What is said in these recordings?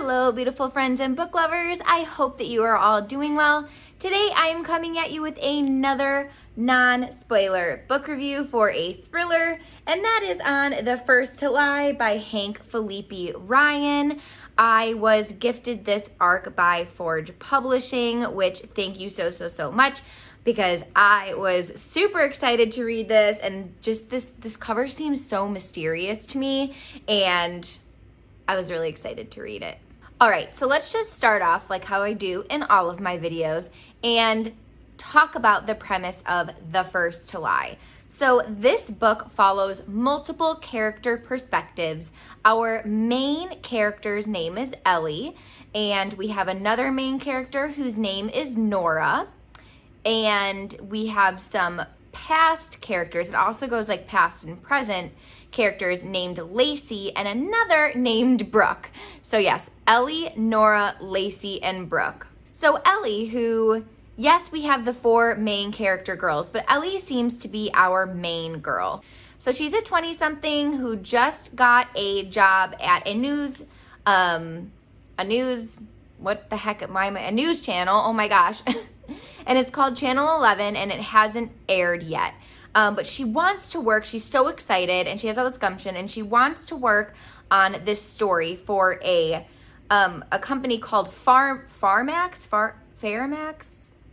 Hello, beautiful friends and book lovers. I hope that you are all doing well. Today I am coming at you with another non-spoiler book review for a thriller, and that is on The First to Lie by Hank Felipe Ryan. I was gifted this ARC by Forge Publishing, which thank you so much, because I was super excited to read this, and just this cover seems so mysterious to me, and I was really excited to read it. All right, so let's just start off like how I do in all of my videos and talk about the premise of The First to Lie. So this book follows multiple character perspectives. Our main character's name is Ellie, and we have another main character whose name is Nora, and we have some past characters. It also goes like past and present characters named Lacey and another named Brooke. So yes, Ellie, Nora, Lacey, and Brooke. So Ellie, who, yes, we have the four main character girls, but Ellie seems to be our main girl. So she's a 20-something who just got a job at a news channel, oh my gosh. And it's called Channel 11, and it hasn't aired yet. But she wants to work, she's so excited, and she has all this gumption, and she wants to work on this story for a company called Farmax?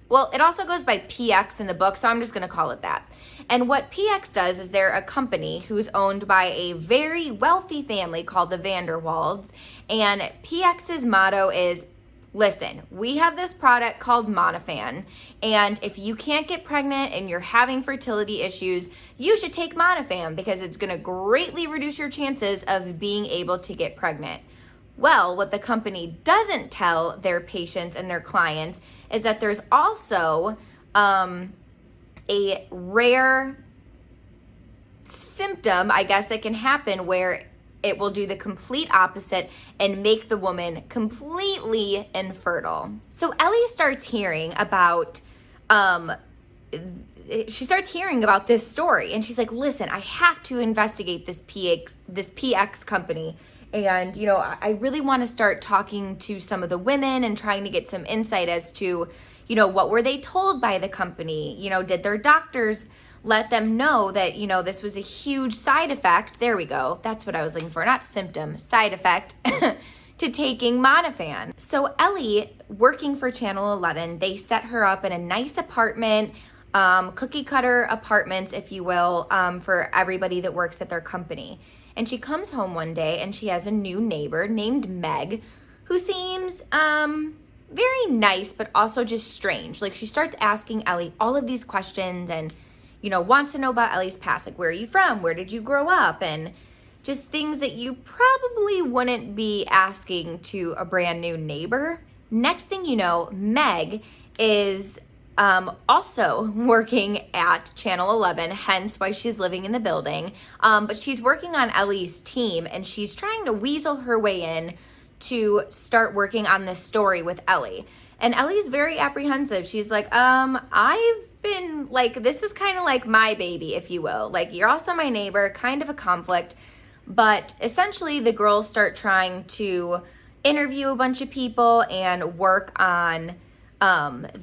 Well, it also goes by PX in the book, so I'm just gonna call it that. And what PX does is they're a company who's owned by a very wealthy family called the Vanderwalds, and PX's motto is, listen, we have this product called Monofan, and if you can't get pregnant and you're having fertility issues, you should take Monofan because it's gonna greatly reduce your chances of being able to get pregnant. Well, what the company doesn't tell their patients and their clients is that there's also a rare symptom, I guess, that can happen where it will do the complete opposite and make the woman completely infertile. So Ellie starts hearing about, this story, and she's like, listen, I have to investigate this PX company. And, you know, I really want to start talking to some of the women and trying to get some insight as to, you know, what were they told by the company? You know, did their doctors let them know that, you know, this was a huge side effect, there we go, that's what I was looking for, not symptom, side effect, to taking Monofan. So Ellie, working for Channel 11, they set her up in a nice apartment, cookie cutter apartments, if you will, for everybody that works at their company. And she comes home one day and she has a new neighbor named Meg, who seems very nice, but also just strange. Like, she starts asking Ellie all of these questions and, you know, wants to know about Ellie's past, like, where are you from? Where did you grow up? And just things that you probably wouldn't be asking to a brand new neighbor. Next thing you know, Meg is also working at Channel 11, hence why she's living in the building. But she's working on Ellie's team, and she's trying to weasel her way in to start working on this story with Ellie. And Ellie's very apprehensive. She's like, I've been, like, this is kind of like my baby, if you will. Like, you're also my neighbor, kind of a conflict. But essentially, the girls start trying to interview a bunch of people and work on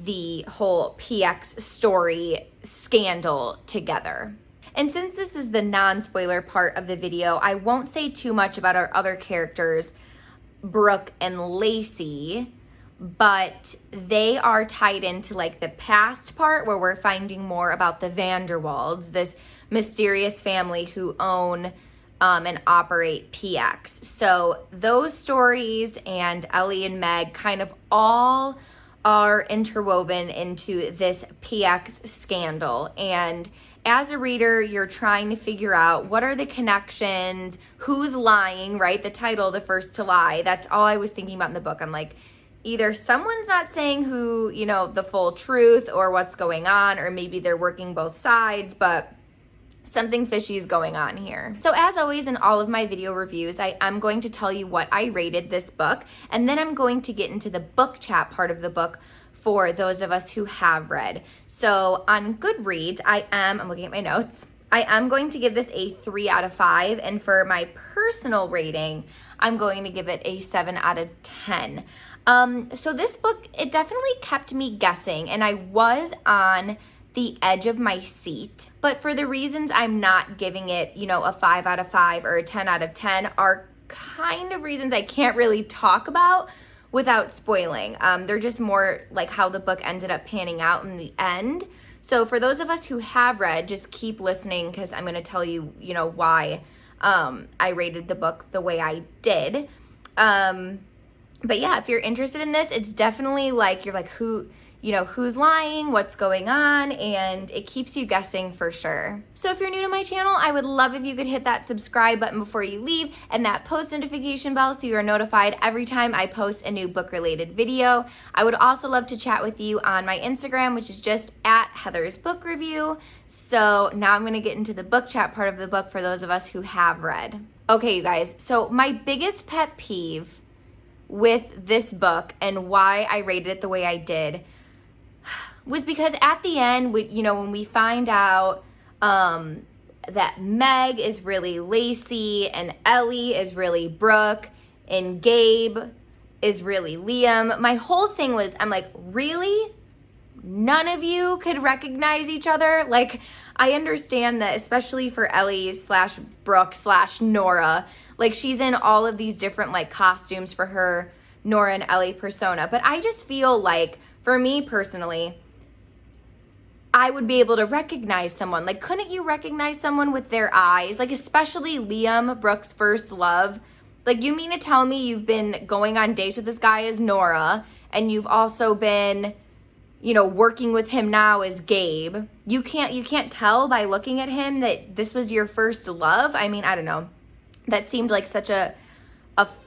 the whole PX story scandal together. And since this is the non-spoiler part of the video, I won't say too much about our other characters, Brooke and Lacey, but they are tied into like the past part where we're finding more about the Vanderwalds, this mysterious family who own and operate PX. So those stories and Ellie and Meg kind of all are interwoven into this PX scandal. And as a reader, you're trying to figure out what are the connections, who's lying, right? The title, The First to Lie, that's all I was thinking about in the book. I'm like, either someone's not saying who, you know, the full truth or what's going on, or maybe they're working both sides, but something fishy is going on here. So as always in all of my video reviews, I am going to tell you what I rated this book, and then I'm going to get into the book chat part of the book for those of us who have read. So on Goodreads, I'm looking at my notes, I am going to give this a 3 out of 5, and for my personal rating, I'm going to give it a 7 out of 10. So this book, it definitely kept me guessing, and I was on the edge of my seat. But for the reasons I'm not giving it, you know, a 5 out of 5 or a 10 out of 10 are kind of reasons I can't really talk about without spoiling. They're just more like how the book ended up panning out in the end. So for those of us who have read, just keep listening, because I'm going to tell you, you know, why I rated the book the way I did. But yeah, if you're interested in this, it's definitely like, you're like, who's lying, what's going on, and it keeps you guessing for sure. So if you're new to my channel, I would love if you could hit that subscribe button before you leave and that post notification bell so you are notified every time I post a new book related video. I would also love to chat with you on my Instagram, which is just at Heather's Book Review. So now I'm gonna get into the book chat part of the book for those of us who have read. Okay, you guys, so my biggest pet peeve with this book and why I rated it the way I did was because at the end, when we find out that Meg is really Lacey and Ellie is really Brooke and Gabe is really Liam, my whole thing was, I'm like, really? None of you could recognize each other? Like, I understand that, especially for Ellie / Brooke / Nora, like, she's in all of these different like costumes for her Nora and Ellie persona. But I just feel like, for me personally, I would be able to recognize someone. Like, couldn't you recognize someone with their eyes? Like, especially Liam, Brooke's first love. Like, you mean to tell me you've been going on dates with this guy as Nora, and you've also been, you know, working with him now as Gabe. You can't tell by looking at him that this was your first love? I mean, I don't know. That seemed like such a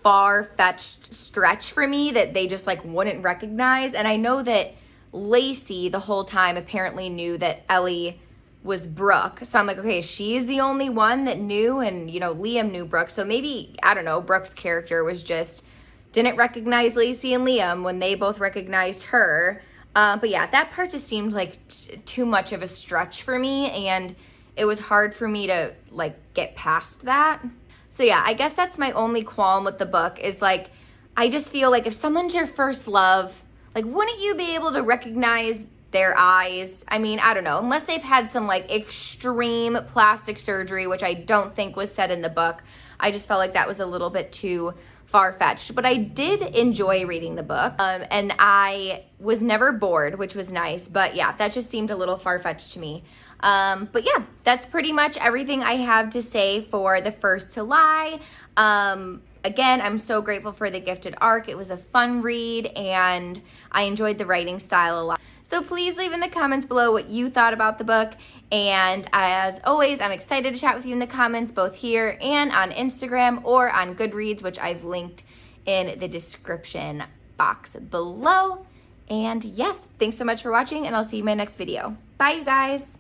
far-fetched stretch for me that they just like wouldn't recognize. And I know that Lacey the whole time apparently knew that Ellie was Brooke. So I'm like, okay, she's the only one that knew, and you know, Liam knew Brooke. So maybe, I don't know, Brooke's character was just didn't recognize Lacey and Liam when they both recognized her. But yeah, that part just seemed like too much of a stretch for me, and it was hard for me to like get past that. So yeah, I guess that's my only qualm with the book, is like, I just feel like if someone's your first love, like, wouldn't you be able to recognize their eyes? I mean, I don't know, unless they've had some like extreme plastic surgery, which I don't think was said in the book. I just felt like that was a little bit too far-fetched. But I did enjoy reading the book, and I was never bored, which was nice. But yeah, that just seemed a little far-fetched to me. But yeah, that's pretty much everything I have to say for The First to Lie. Again, I'm so grateful for The Gifted Ark. It was a fun read, and I enjoyed the writing style a lot. So please leave in the comments below what you thought about the book. And as always, I'm excited to chat with you in the comments, both here and on Instagram or on Goodreads, which I've linked in the description box below. And yes, thanks so much for watching, and I'll see you in my next video. Bye, you guys.